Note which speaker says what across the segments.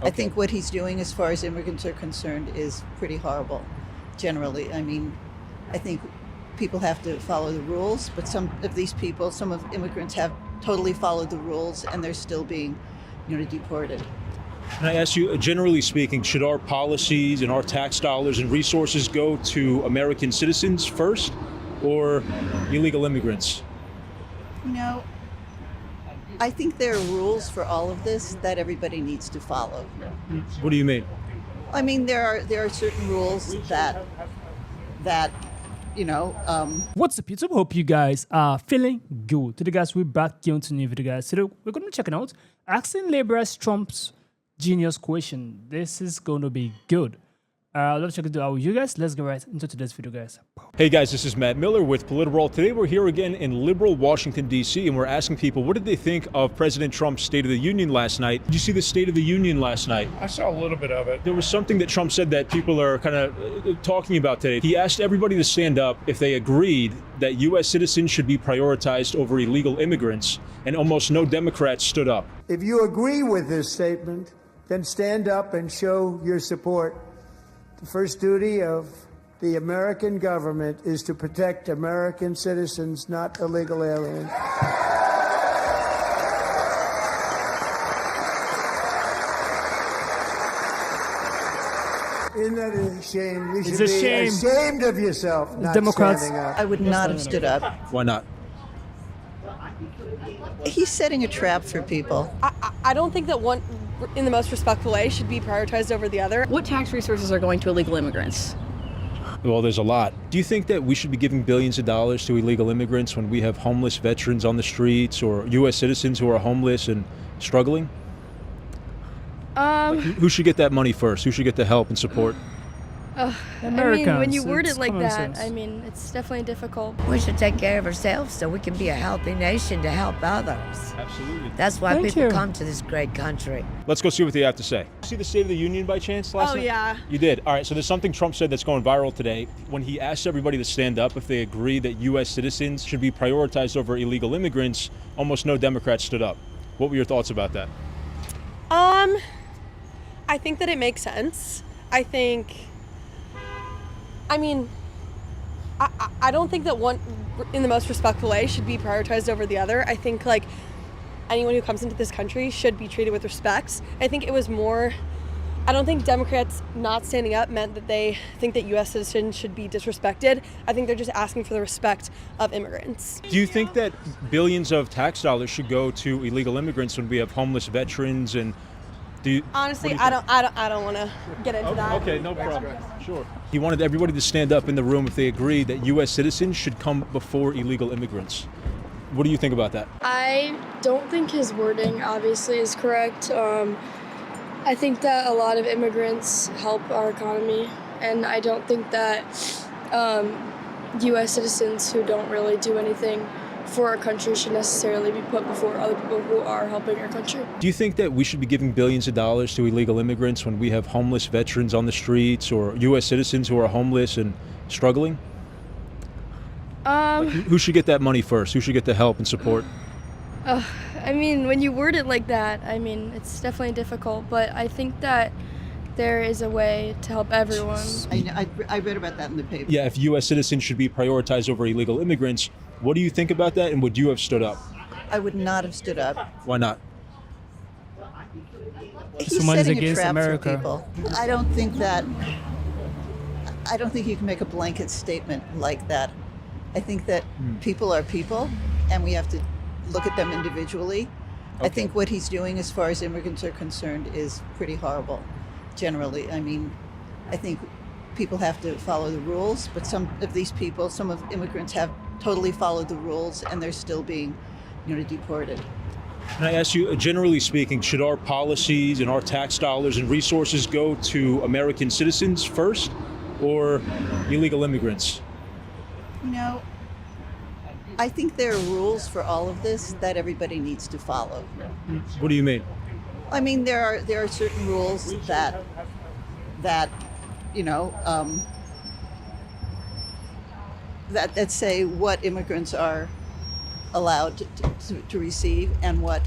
Speaker 1: I think what he's doing as far as immigrants are concerned is pretty horrible, generally. I mean, I think people have to follow the rules, but some of immigrants have totally followed the rules and they're still being, deported.
Speaker 2: Can I ask you, generally speaking, should our policies and our tax dollars and resources go to American citizens first or illegal immigrants?
Speaker 1: I think there are rules for all of this that everybody needs to follow.
Speaker 2: What do you mean?
Speaker 1: I mean, there are certain rules that
Speaker 3: What's up, YouTube? Hope you guys are feeling good. Today, guys, we're back here on a new video, guys. Today, we're going to be checking out asking laborers Trump's genius question. This is going to be good. Let's check it out with you guys. Let's get right into today's video, guys.
Speaker 2: Hey guys, this is Matt Miller with Political. Today we're here again in liberal Washington, D.C., and we're asking people, what did they think of President Trump's State of the Union last night? Did you see the State of the Union last night?
Speaker 4: I saw a little bit of it.
Speaker 2: There was something that Trump said that people are kind of talking about today. He asked everybody to stand up if they agreed that U.S. citizens should be prioritized over illegal immigrants, and almost no Democrats stood up.
Speaker 5: If you agree with this statement, then stand up and show your support. The first duty of the American government is to protect American citizens, not illegal aliens. Isn't that a shame? You should be ashamed of yourself, not
Speaker 3: Democrats.
Speaker 5: standing up.
Speaker 1: I would not have stood up.
Speaker 2: Why not?
Speaker 1: He's setting a trap for people.
Speaker 6: I don't think that one, in the most respectful way, should be prioritized over the other.
Speaker 7: What tax resources are going to illegal immigrants?
Speaker 2: Well, there's a lot. Do you think that we should be giving billions of dollars to illegal immigrants when we have homeless veterans on the streets or U.S. citizens who are homeless and struggling? Who should get that money first? Who should get the help and support?
Speaker 6: When you word
Speaker 3: It's
Speaker 6: it like
Speaker 3: common
Speaker 6: that,
Speaker 3: sense.
Speaker 6: it's definitely difficult.
Speaker 8: We should take care of ourselves so we can be a healthy nation to help others.
Speaker 2: Absolutely.
Speaker 8: That's why
Speaker 3: Thank
Speaker 8: people
Speaker 3: you.
Speaker 8: come to this great country.
Speaker 2: Let's go see what they have to say. See the State of the Union by chance last night?
Speaker 6: Yeah.
Speaker 2: You did? All right, so there's something Trump said that's going viral today when he asked everybody to stand up if they agree that U.S. citizens should be prioritized over illegal immigrants. Almost no Democrats stood up. What were your thoughts about that?
Speaker 6: I think that it makes sense. I don't think that one, in the most respectful way, should be prioritized over the other. I think, anyone who comes into this country should be treated with respect. I think it was more, I don't think Democrats not standing up meant that they think that U.S. citizens should be disrespected. I think they're just asking for the respect of immigrants.
Speaker 2: Do you think that billions of tax dollars should go to illegal immigrants when we have homeless veterans and
Speaker 6: Honestly,
Speaker 2: what do you
Speaker 6: I don't want to get into that.
Speaker 2: Okay, no problem. Sure. He wanted everybody to stand up in the room if they agree that U.S. citizens should come before illegal immigrants. What do you think about that?
Speaker 9: I don't think his wording obviously is correct. I think that a lot of immigrants help our economy, and I don't think that U.S. citizens who don't really do anything for our country should necessarily be put before other people who are helping our country.
Speaker 2: Do you think that we should be giving billions of dollars to illegal immigrants when we have homeless veterans on the streets or U.S. citizens who are homeless and struggling? Who should get that money first? Who should get the help and support?
Speaker 9: When you word it like that, it's definitely difficult, but I think that there is a way to help everyone.
Speaker 1: I read about that in the paper.
Speaker 2: Yeah, if U.S. citizens should be prioritized over illegal immigrants, what do you think about that, and would you have stood up?
Speaker 1: I would not have stood up.
Speaker 2: Why not?
Speaker 1: He's
Speaker 3: Someone's
Speaker 1: setting a
Speaker 3: against
Speaker 1: trap
Speaker 3: America.
Speaker 1: for people. I don't think you can make a blanket statement like that. I think that people are people, and we have to look at them individually. I think what he's doing as far as immigrants are concerned is pretty horrible, generally. I think people have to follow the rules, but some of immigrants have totally followed the rules, and they're still being, deported.
Speaker 2: Can I ask you, generally speaking, should our policies and our tax dollars and resources go to American citizens first or illegal immigrants?
Speaker 1: I think there are rules for all of this that everybody needs to follow.
Speaker 2: What do you mean?
Speaker 1: There are certain rules that say what immigrants are allowed to receive and what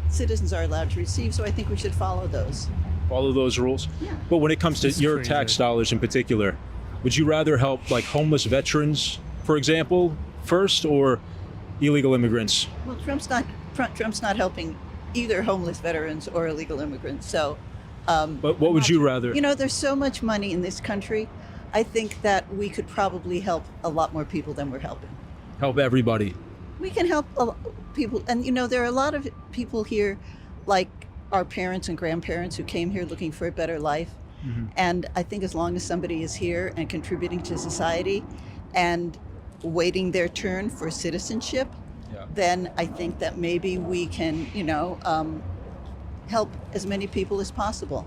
Speaker 1: citizens are allowed to receive. So I think we should follow those.
Speaker 2: Follow those rules.
Speaker 1: Yeah.
Speaker 2: But when it comes to
Speaker 3: This is
Speaker 2: your
Speaker 3: crazy.
Speaker 2: tax dollars in particular, would you rather help like homeless veterans, for example, first, or illegal immigrants?
Speaker 1: Well, Trump's not helping either homeless veterans or illegal immigrants. So,
Speaker 2: But what would you rather?
Speaker 1: you know, there's so much money in this country. I think that we could probably help a lot more people than we're helping.
Speaker 2: Help everybody.
Speaker 1: We can help people, and you know, there are a lot of people here, like our parents and grandparents who came here looking for a better life. And I think as long as somebody is here and contributing to society and waiting their turn for citizenship, then I think that maybe we can, you know, help as many people as possible.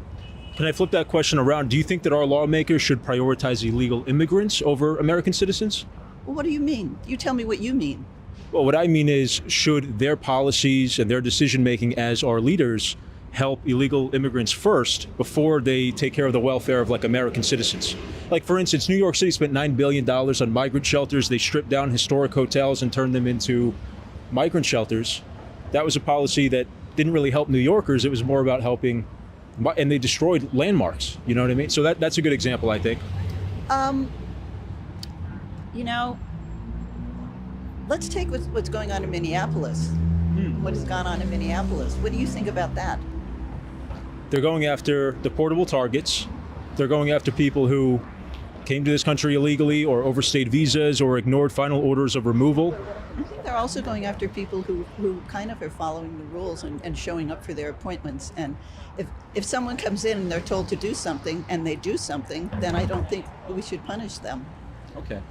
Speaker 2: Can I flip that question around? Do you think that our lawmakers should prioritize illegal immigrants over American citizens?
Speaker 1: Well, what do you mean? You tell me what you mean.
Speaker 2: Well, what I mean is, should their policies and their decision making as our leaders help illegal immigrants first before they take care of the welfare of like American citizens? Like, for instance, New York City spent $9 billion on migrant shelters. They stripped down historic hotels and turned them into migrant shelters. That was a policy that didn't really help New Yorkers. It was more about helping, and they destroyed landmarks. You know what I mean? So that's a good example, I think.
Speaker 1: You know, let's take what's going on in Minneapolis. What has gone on in Minneapolis? What do you think about that?
Speaker 2: They're going after the portable targets. They're going after people who came to this country illegally or overstayed visas or ignored final orders of removal.
Speaker 1: I think they're also going after people who kind of are following the rules and showing up for their appointments. And if someone comes in and they're told to do something and they do something, then I don't think we should punish them.
Speaker 2: Okay.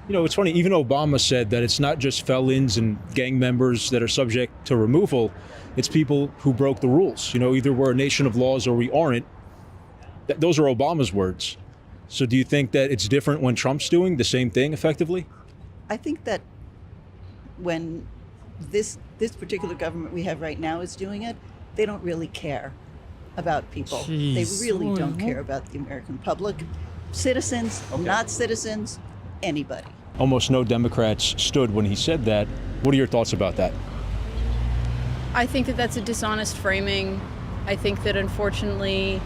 Speaker 2: You know, it's funny, even Obama said that it's not just felons and gang members that are subject to removal, it's people who broke the rules. You know, either we're a nation of laws or we aren't. Those are Obama's words. So do you think that it's different when Trump's doing the same thing effectively?
Speaker 1: I think that when this particular government we have right now is doing it, they don't really care about people.
Speaker 3: Jeez.
Speaker 1: They really don't care about the American public. Citizens, not citizens, anybody.
Speaker 2: Almost no Democrats stood when he said that. What are your thoughts about that?
Speaker 7: I think that that's a dishonest framing. I think that unfortunately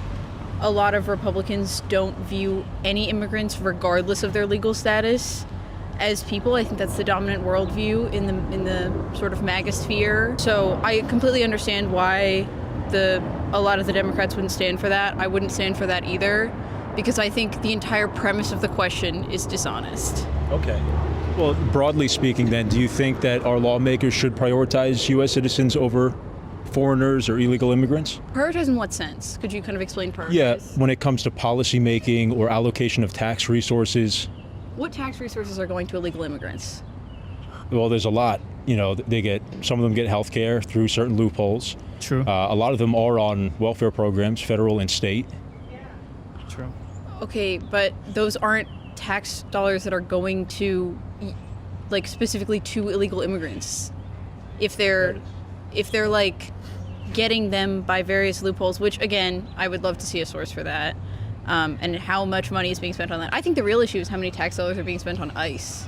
Speaker 7: a lot of Republicans don't view any immigrants, regardless of their legal status, as people. I think that's the dominant worldview in the sort of MAGA sphere. So I completely understand why a lot of the Democrats wouldn't stand for that. I wouldn't stand for that either, because I think the entire premise of the question is dishonest.
Speaker 2: Okay. Well, broadly speaking then, do you think that our lawmakers should prioritize U.S. citizens over foreigners or illegal immigrants?
Speaker 7: Prioritize in what sense? Could you kind of explain prioritize?
Speaker 2: Yeah, when it comes to policy making or allocation of tax resources.
Speaker 7: What tax resources are going to illegal immigrants?
Speaker 2: Well, there's a lot. You know, some of them get health care through certain loopholes.
Speaker 3: True.
Speaker 2: A lot of them are on welfare programs, federal and state.
Speaker 3: True.
Speaker 7: Okay, but those aren't tax dollars that are going to, like, specifically to illegal immigrants. If they're like getting them by various loopholes, which again, I would love to see a source for that, and how much money is being spent on that. I think the real issue is how many tax dollars are being spent on ICE.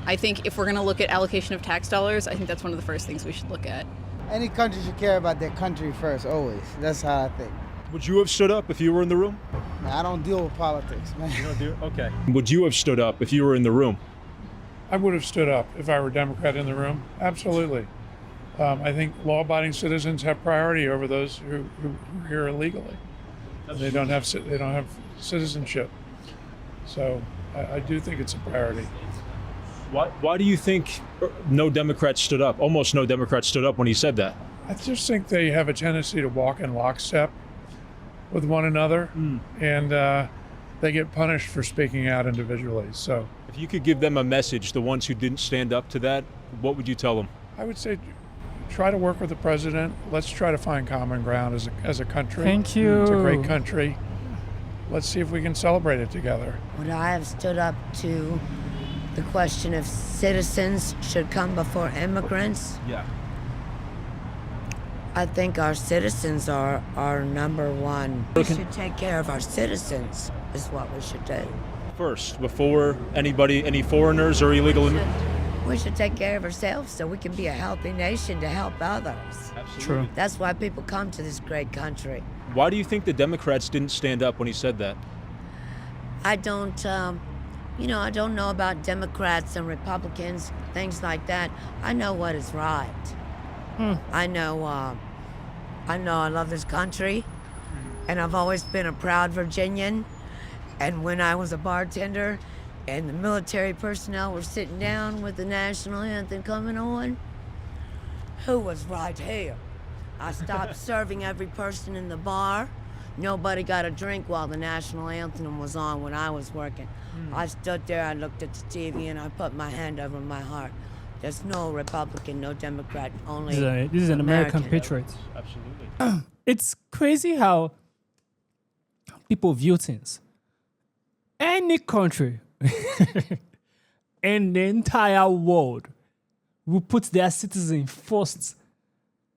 Speaker 7: I think if we're going to look at allocation of tax dollars, I think that's one of the first things we should look at.
Speaker 4: Any country should care about their country first, always. That's how I think.
Speaker 2: Would you have stood up if you were in the room?
Speaker 4: I don't deal with politics, man.
Speaker 2: You don't do it? Okay. Would you have stood up if you were in the room?
Speaker 10: I would have stood up if I were a Democrat in the room. Absolutely. I think law-abiding citizens have priority over those who are here illegally. They don't have citizenship. So I do think it's a priority.
Speaker 2: Why do you think no Democrats stood up? Almost no Democrats stood up when he said that.
Speaker 10: I just think they have a tendency to walk in lockstep with one another, and they get punished for speaking out individually. So
Speaker 2: if you could give them a message, the ones who didn't stand up to that, what would you tell them?
Speaker 10: I would say try to work with the president. Let's try to find common ground as a country.
Speaker 3: Thank you.
Speaker 10: It's a great country. Let's see if we can celebrate it together.
Speaker 8: Would I have stood up to the question if citizens should come before immigrants?
Speaker 2: Yeah.
Speaker 8: I think our citizens are our number one. We should take care of our citizens is what we should do.
Speaker 2: First, before any foreigners or illegal immigrants?
Speaker 8: we should take care of ourselves so we can be a healthy nation to help others.
Speaker 2: Absolutely.
Speaker 3: True.
Speaker 8: That's why people come to this great country.
Speaker 2: Why do you think the Democrats didn't stand up when he said that?
Speaker 8: I don't, I don't know about Democrats and Republicans, things like that. I know what is right. I know I love this country, and I've always been a proud Virginian. And when I was a bartender and the military personnel were sitting down with the national anthem coming on, who was right here? I stopped serving every person in the bar. Nobody got a drink while the national anthem was on when I was working. I stood there, I looked at the TV, and I put my hand over my heart. There's no Republican, no Democrat, only
Speaker 3: This is an American patriot.
Speaker 2: Absolutely.
Speaker 3: It's crazy how people view things. Any country in the entire world will put their citizens first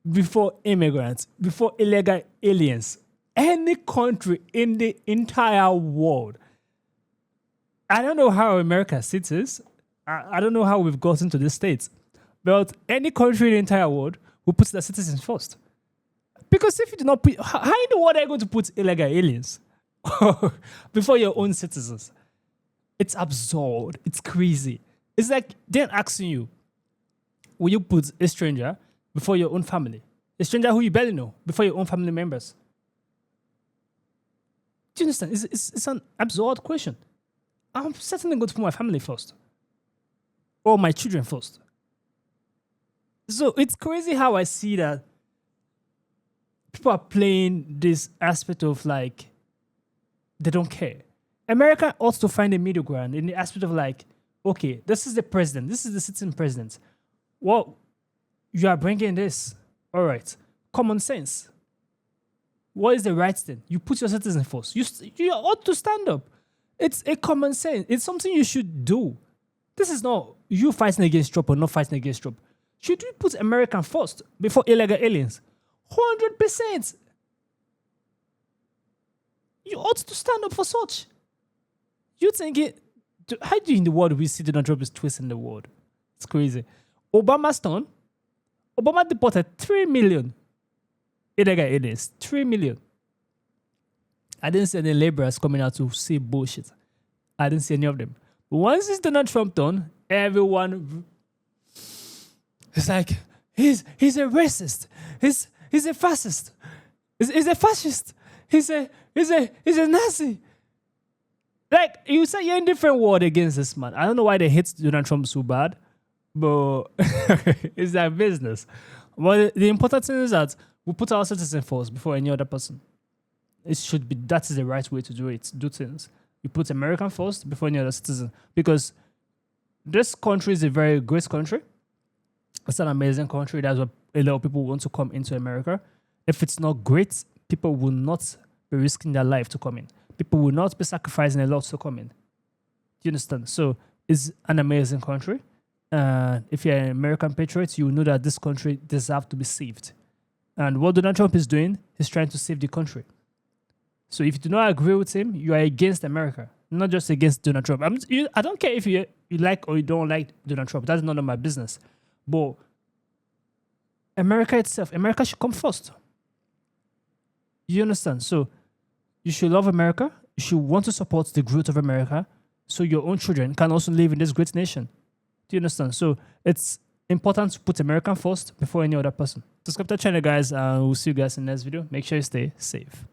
Speaker 3: before immigrants, before illegal aliens. Any country in the entire world. I don't know how America sits this. I don't know how we've gotten to this state. But any country in the entire world will put their citizens first. Because if you do not put, how in the world are you going to put illegal aliens before your own citizens? It's absurd. It's crazy. It's like they're asking you, will you put a stranger before your own family? A stranger who you barely know before your own family members? Do you understand? It's an absurd question. I'm certainly going to put my family first. Or my children first. So it's crazy how I see that people are playing this aspect of like, they don't care. America ought to find a middle ground in the aspect of like, okay, this is the president. This is the sitting president. Well, you are bringing this. All right. Common sense. What is the right thing? You put your citizens first. You ought to stand up. It's a common sense. It's something you should do. This is not you fighting against Trump or not fighting against Trump. Should we put American first before illegal aliens? 100%. You ought to stand up for such. You think it... How do you in the world we see Donald Trump is twisting the world? It's crazy. Obama's turn. Obama deported 3 million illegal aliens. 3 million. I didn't see any laborers coming out to say bullshit. I didn't see any of them. But once it's Donald Trump done, everyone... It's like, he's a racist. He's a fascist. He's a fascist. He's a Nazi. Like, you say you're in different word against this man. I don't know why they hate Donald Trump so bad, but it's their business. But the important thing is that we put our citizens first before any other person. It should be, that is the right way to do things. You put American first before any other citizen. Because this country is a very great country. It's an amazing country. That's why a lot of people want to come into America. If it's not great, people will not be risking their life to come in. People will not be sacrificing a lot to come in. Do you understand? So it's an amazing country. If you're an American patriot, you know that this country deserves to be saved. And what Donald Trump is doing, he's trying to save the country. So if you do not agree with him, you are against America, not just against Donald Trump. I don't care if you like or you don't like Donald Trump. That's none of my business. But America itself, America should come first. You understand? So you should love America. You should want to support the growth of America so your own children can also live in this great nation. Do you understand? So it's important to put American first before any other person. Subscribe to the channel, guys, and we'll see you guys in the next video. Make sure you stay safe.